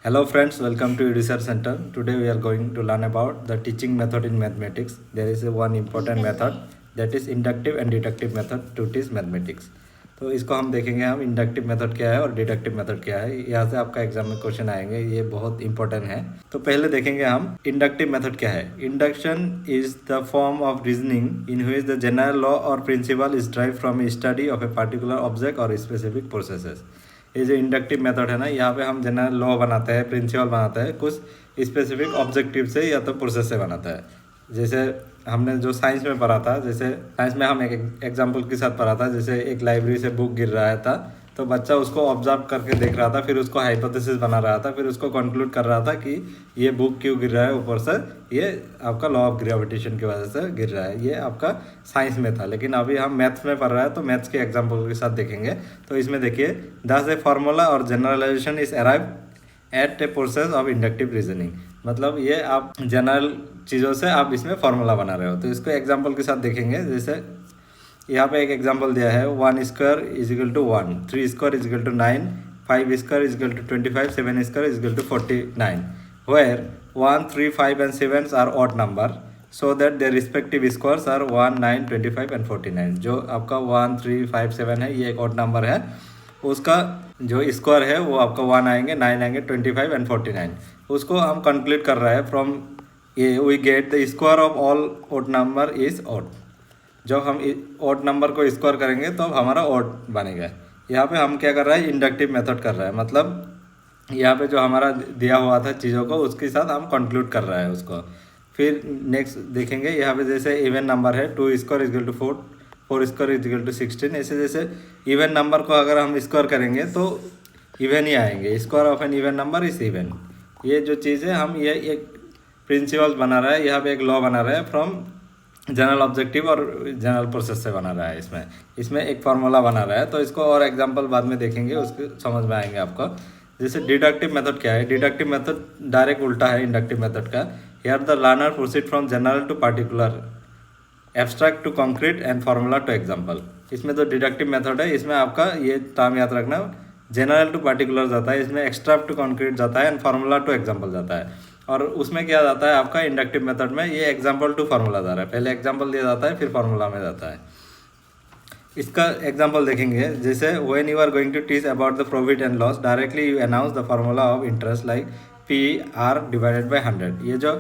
Hello friends, welcome to Research Center. Today we are going to learn about the teaching method in mathematics. There is one important method that is inductive and deductive method to teach mathematics. तो इसको हम देखेंगे हम inductive method क्या है और deductive method क्या है। यहाँ से आपका एग्जाम में क्वेश्चन आएंगे, ये बहुत इंपॉर्टेंट है। तो पहले देखेंगे हम इंडक्टिव मेथड क्या है। Induction is the form of reasoning in which the general law और principle is drive from study of a particular object और स्पेसिफिक प्रोसेसेस। ये जो इंडक्टिव मेथड है ना, यहाँ पे हम जनरल लॉ बनाते हैं, प्रिंसिपल बनाते हैं, कुछ स्पेसिफिक ऑब्जेक्टिव से या तो प्रोसेस से बनाता है। जैसे हमने जो साइंस में पढ़ा था, जैसे साइंस में हम एक एग्जांपल के साथ पढ़ा था, जैसे एक लाइब्रेरी से बुक गिर रहा था तो बच्चा उसको ऑब्जर्व करके देख रहा था, फिर उसको हाइपोथेसिस बना रहा था, फिर उसको कंक्लूड कर रहा था कि ये बुक क्यों गिर रहा है ऊपर से, ये आपका लॉ ऑफ ग्रेविटेशन की वजह से गिर रहा है। ये आपका साइंस में था, लेकिन अभी हम मैथ्स में पढ़ रहा है तो मैथ्स के एग्जाम्पल के साथ देखेंगे। तो इसमें देखिए, दस ए फार्मूला और generalisation is arrive at a process of inductive reasoning. मतलब ये आप जनरल चीज़ों से आप इसमें फार्मूला बना रहे हो। तो इसको एग्जाम्पल के साथ देखेंगे। जैसे यहाँ पे एक एग्जांपल दिया है, 1 square is equal to 1, 3 square is equal to 9, 5 square is equal to 25, 7 square is equal to 49, where 1, 3, 5 and 7 are odd number so that their respective squares are 1, 9, 25 and 49। जो आपका 1, 3, 5, 7 है, ये एक ऑड नंबर है, उसका जो स्क्वायर है वो आपका 1 आएंगे, 9 आएंगे, 25 एंड 49। उसको हम कंप्लीट कर रहे हैं फ्रॉम ये we get the square of all odd number is odd. जब हम ऑड नंबर को स्क्वायर करेंगे तो हमारा ऑड बनेगा। यहाँ पे हम क्या कर रहे हैं, इंडक्टिव मेथड कर रहे हैं। मतलब यहाँ पे जो हमारा दिया हुआ था चीज़ों को, उसके साथ हम कंक्लूड कर रहे हैं उसको। फिर नेक्स्ट देखेंगे, यहाँ पे जैसे इवन नंबर है, 2 square is equal to 4, 4 square is equal to 16। ऐसे जैसे इवन नंबर को अगर हम स्क्वायर करेंगे तो इवन ही आएंगे। Square of an even number is even. ये जो चीज़ है, हम ये एक प्रिंसिपल बना रहा है, यहाँ पे एक लॉ बना रहा है फ्रॉम जनरल ऑब्जेक्टिव और जनरल प्रोसेस से बना रहा है। इसमें एक फार्मूला बना रहा है। तो इसको और एग्जांपल बाद में देखेंगे, उसके समझ में आएंगे आपको। जैसे डिडक्टिव मेथड क्या है। डिडक्टिव मेथड डायरेक्ट उल्टा है इंडक्टिव मेथड का। Here the learner proceed from general to particular, abstract to concrete and formula to example. इसमें जो डिडक्टिव मेथड है, इसमें आपका ये टर्म याद रखना, जनरल टू पार्टिकुलर जाता है, इसमें एक्सट्रैक्ट टू कॉन्क्रीट जाता है एंड फार्मूला टू एग्जाम्पल जाता है। और उसमें क्या जाता है आपका इंडक्टिव मेथड में, ये एग्जाम्पल टू फार्मूला जा रहा है। पहले एग्जाम्पल दिया जाता है, फिर फार्मूला में जाता है। इसका एग्जाम्पल देखेंगे, जैसे when you are going to teach about the profit and loss, directly you announce the formula of interest like PR divided by 100। ये जो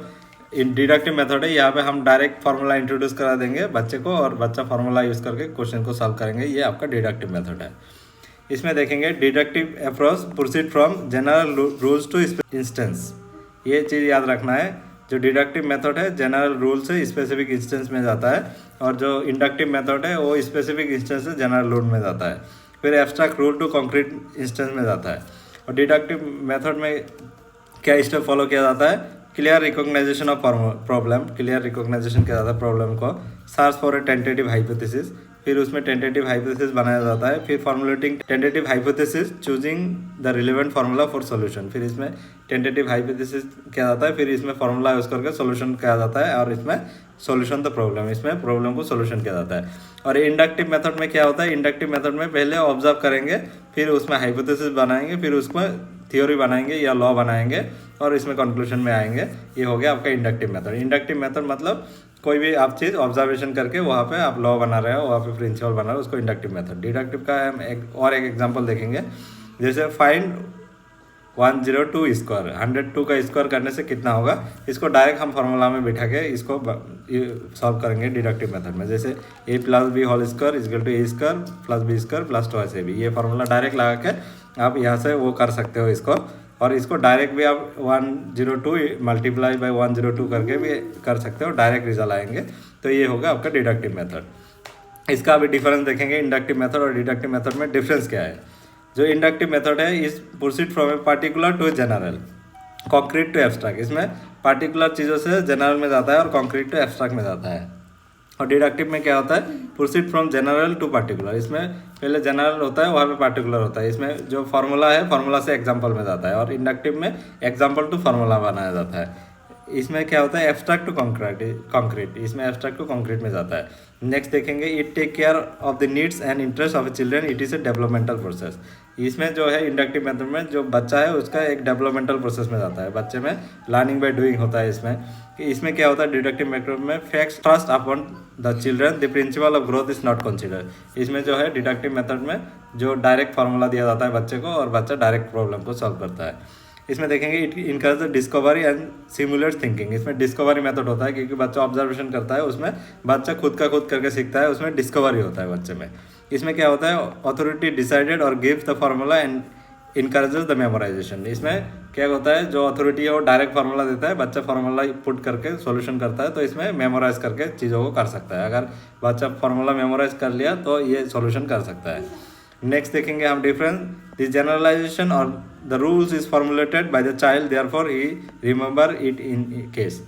डिडक्टिव मेथड है, यहाँ पे हम डायरेक्ट फार्मूला इंट्रोड्यूस करा देंगे बच्चे को, और बच्चा फार्मूला यूज़ करके क्वेश्चन को सॉल्व करेंगे। ये आपका डिडक्टिव मेथड है। इसमें देखेंगे, deductive approach proceed from general rules to instance. ये चीज़ याद रखना है, जो डिडक्टिव मेथड है जनरल रूल से स्पेसिफिक इंस्टेंस में जाता है, और जो इंडक्टिव मेथड है वो स्पेसिफिक इंस्टेंस से जनरल रूल में जाता है, फिर abstract rule to concrete instance में जाता है। और डिडक्टिव मेथड में क्या स्टेप फॉलो किया जाता है, clear recognization of problem. Clear recognization किया जाता है प्रॉब्लम को, search for a tentative hypothesis, फिर उसमें टेंटेटिव हाइपोथेसिस बनाया जाता है, फिर formulating tentative hypothesis, choosing the relevant formula for solution. फिर इसमें टेंटेटिव हाइपोथेसिस किया जाता है, फिर इसमें फार्मूला यूज़ करके सॉल्यूशन किया जाता है, और इसमें सॉल्यूशन द प्रॉब्लम, इसमें प्रॉब्लम को सॉल्यूशन किया जाता है। और इंडक्टिव मेथड में क्या होता है, इंडक्टिव मेथड में पहले ऑब्जर्व करेंगे, फिर उसमें हाइपोथेसिस बनाएंगे, फिर उसमें थ्योरी बनाएंगे या लॉ बनाएंगे, और इसमें कंक्लूजन में आएंगे। ये हो गया आपका इंडक्टिव मेथड। इंडक्टिव मेथड मतलब कोई भी आप चीज़ ऑब्जर्वेशन करके वहाँ पे आप लॉ बना रहे हो, वहाँ पे प्रिंसिपल बना रहे हो, उसको इंडक्टिव मेथड। डिडक्टिव का हम एक एग्जांपल देखेंगे। जैसे फाइंड 102 स्क्वायर, 102 का स्क्वायर करने से कितना होगा, इसको डायरेक्ट हम फार्मूला में बिठा के इसको सॉल्व करेंगे डिडक्टिव मेथड में। जैसे a + b whole square equal to a square plus b square plus 2ab। ये फार्मूला डायरेक्ट लगा के आप यहाँ से वो कर सकते हो इसको, और इसको डायरेक्ट भी आप 102 मल्टीप्लाई बाई 102 करके भी कर सकते हो, डायरेक्ट रिजल्ट आएंगे। तो ये होगा आपका डिडक्टिव मेथड। इसका अभी डिफरेंस देखेंगे, इंडक्टिव मेथड और डिडक्टिव मेथड में डिफरेंस क्या है। जो इंडक्टिव मेथड है, इस proceed from a particular to general, concrete to abstract. इसमें पार्टिकुलर चीज़ों से जनरल में जाता है और कॉन्क्रीट टू एब्स्ट्रैक्ट में जाता है। और डिडक्टिव में क्या होता है, proceed from general to particular. इसमें पहले जनरल होता है, वहाँ पे पार्टिकुलर होता है। इसमें जो फार्मूला है, फार्मूला से एग्जांपल में जाता है, और इंडक्टिव में एग्जांपल टू फार्मूला बनाया जाता है। इसमें क्या होता है एब्स्ट्रैक्ट टू कॉन्क्रीट, इसमें एब्स्ट्रैक्ट टू कॉन्क्रीट में जाता है। नेक्स्ट देखेंगे it take care of the needs and interest of children, it is a developmental process. इसमें जो है इंडक्टिव मेथड में जो बच्चा है उसका एक डेवलपमेंटल प्रोसेस में जाता है, बच्चे में लर्निंग बाय डूइंग होता है। इसमें क्या होता है डिडक्टिव मेथड में facts trust upon the children, the principle of growth is not considered. इसमें जो है डिडक्टिव मेथड में जो डायरेक्ट फार्मूला दिया जाता है बच्चे को और बच्चा डायरेक्ट प्रॉब्लम को सॉल्व करता है। इसमें देखेंगे it encourage the discovery and simulate thinking. इसमें डिस्कवरी मेथड होता है क्योंकि बच्चा ऑब्जर्वेशन करता है, उसमें बच्चा खुद का खुद करके सीखता है, उसमें डिस्कवरी होता है बच्चे में। इसमें क्या होता है अथॉरिटी डिसाइडेड और gives the formula and encourages the memorisation. इसमें क्या होता है जो अथॉरिटी है वो डायरेक्ट फार्मूला देता है, बच्चा फार्मूला पुट करके सॉल्यूशन करता है, तो इसमें मेमोराइज करके चीज़ों को कर सकता है। अगर बच्चा फार्मूला मेमोराइज कर लिया तो ये सॉल्यूशन कर सकता है। नेक्स्ट देखेंगे हम डिफरेंस, दिस जनरलाइजेशन और the rules is formulated by the child therefore he remember it in case.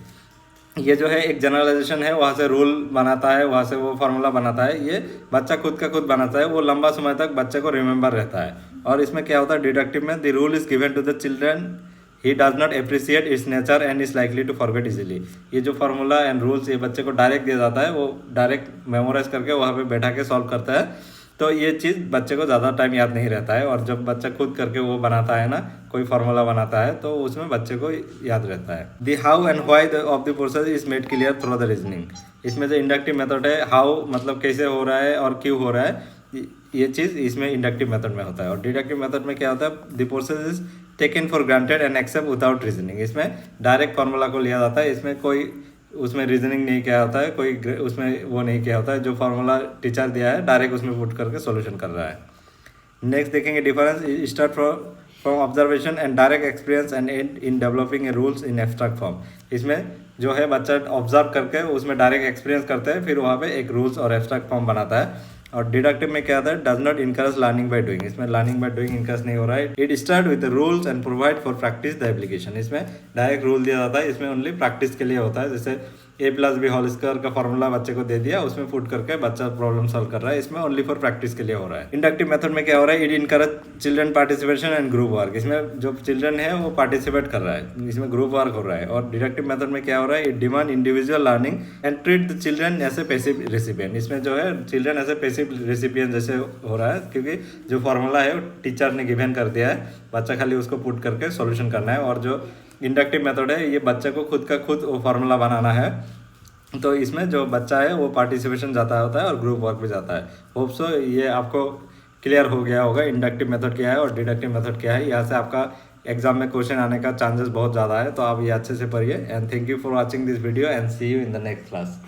ये जो है एक जनरलाइजेशन है, वहाँ से रूल बनाता है, वहाँ से वो फार्मूला बनाता है, ये बच्चा खुद का खुद बनाता है, वो लंबा समय तक बच्चे को रिमेंबर रहता है। और इसमें क्या होता है डिडक्टिव में the rule is given to the children, he does not appreciate its nature and is likely to forget easily. ये जो फार्मूला एंड रूल्स ये बच्चे को डायरेक्ट दिया जाता है, वो डायरेक्ट मेमोराइज करके वहाँ पे बैठा के सॉल्व करता है, तो ये चीज़ बच्चे को ज़्यादा टाइम याद नहीं रहता है। और जब बच्चा खुद करके वो बनाता है ना, कोई फार्मूला बनाता है, तो उसमें बच्चे को याद रहता है। The how and why of the process is made clear through the reasoning. इसमें जो इंडक्टिव मेथड है, हाउ मतलब कैसे हो रहा है और क्यों हो रहा है, ये चीज़ इसमें इंडक्टिव मेथड में होता है। और डिडक्टिव मेथड में क्या होता है the process is taken for granted and accept without reasoning. इसमें डायरेक्ट फार्मूला को लिया जाता है, इसमें कोई उसमें रीजनिंग नहीं किया होता है, कोई उसमें वो नहीं किया होता है, जो फार्मूला टीचर दिया है डायरेक्ट उसमें पुट करके सॉल्यूशन कर रहा है। नेक्स्ट देखेंगे difference start from observation and direct experience and and in developing a rules in abstract form. इसमें जो है बच्चा ऑब्जर्व करके उसमें डायरेक्ट एक्सपीरियंस करते हैं, फिर वहाँ पे एक रूल्स और एब्स्ट्रैक्ट फॉर्म बनाता है। और डिडक्टिव में क्या आता है does not encourage learning by doing. इसमें लर्निंग बाय डूइंग इनकरेज नहीं हो रहा है। It start with rules and provide for practice the application. इसमें डायरेक्ट रूल दिया जाता है, इसमें ओनली प्रैक्टिस के लिए होता है। जैसे a+b² का फॉर्मूला बच्चे को दे दिया, उसमें पुट करके बच्चा प्रॉब्लम सॉल्व कर रहा है, इसमें ओनली फॉर प्रैक्टिस के लिए हो रहा है। इंडक्टिव मेथड में क्या हो रहा है it encourage children participation and group work. इसमें जो चिल्ड्रन है वो पार्टिसिपेट कर रहा है, इसमें ग्रुप वर्क हो रहा है। और डिडक्टिव मेथड में क्या हो रहा है it demand individual learning and treat the children as a passive recipient. इसमें जो है children as a passive recipient जैसे हो रहा है, क्योंकि जो फार्मूला है वो टीचर ने गिवन कर दिया है, बच्चा खाली उसको पुट करके सॉल्यूशन करना है। और जो इंडक्टिव मेथड है ये बच्चे को खुद का खुद वो फार्मूला बनाना है, तो इसमें जो बच्चा है वो पार्टिसिपेशन जाता होता है और ग्रुप वर्क भी जाता है। होप सो ये आपको क्लियर हो गया होगा इंडक्टिव मेथड क्या है और डिडक्टिव मेथड क्या है। यहाँ से आपका एग्जाम में क्वेश्चन आने का चांसेस बहुत ज़्यादा है, तो आप ये अच्छे से पढ़िए। And thank you for watching this video and see you in the next class.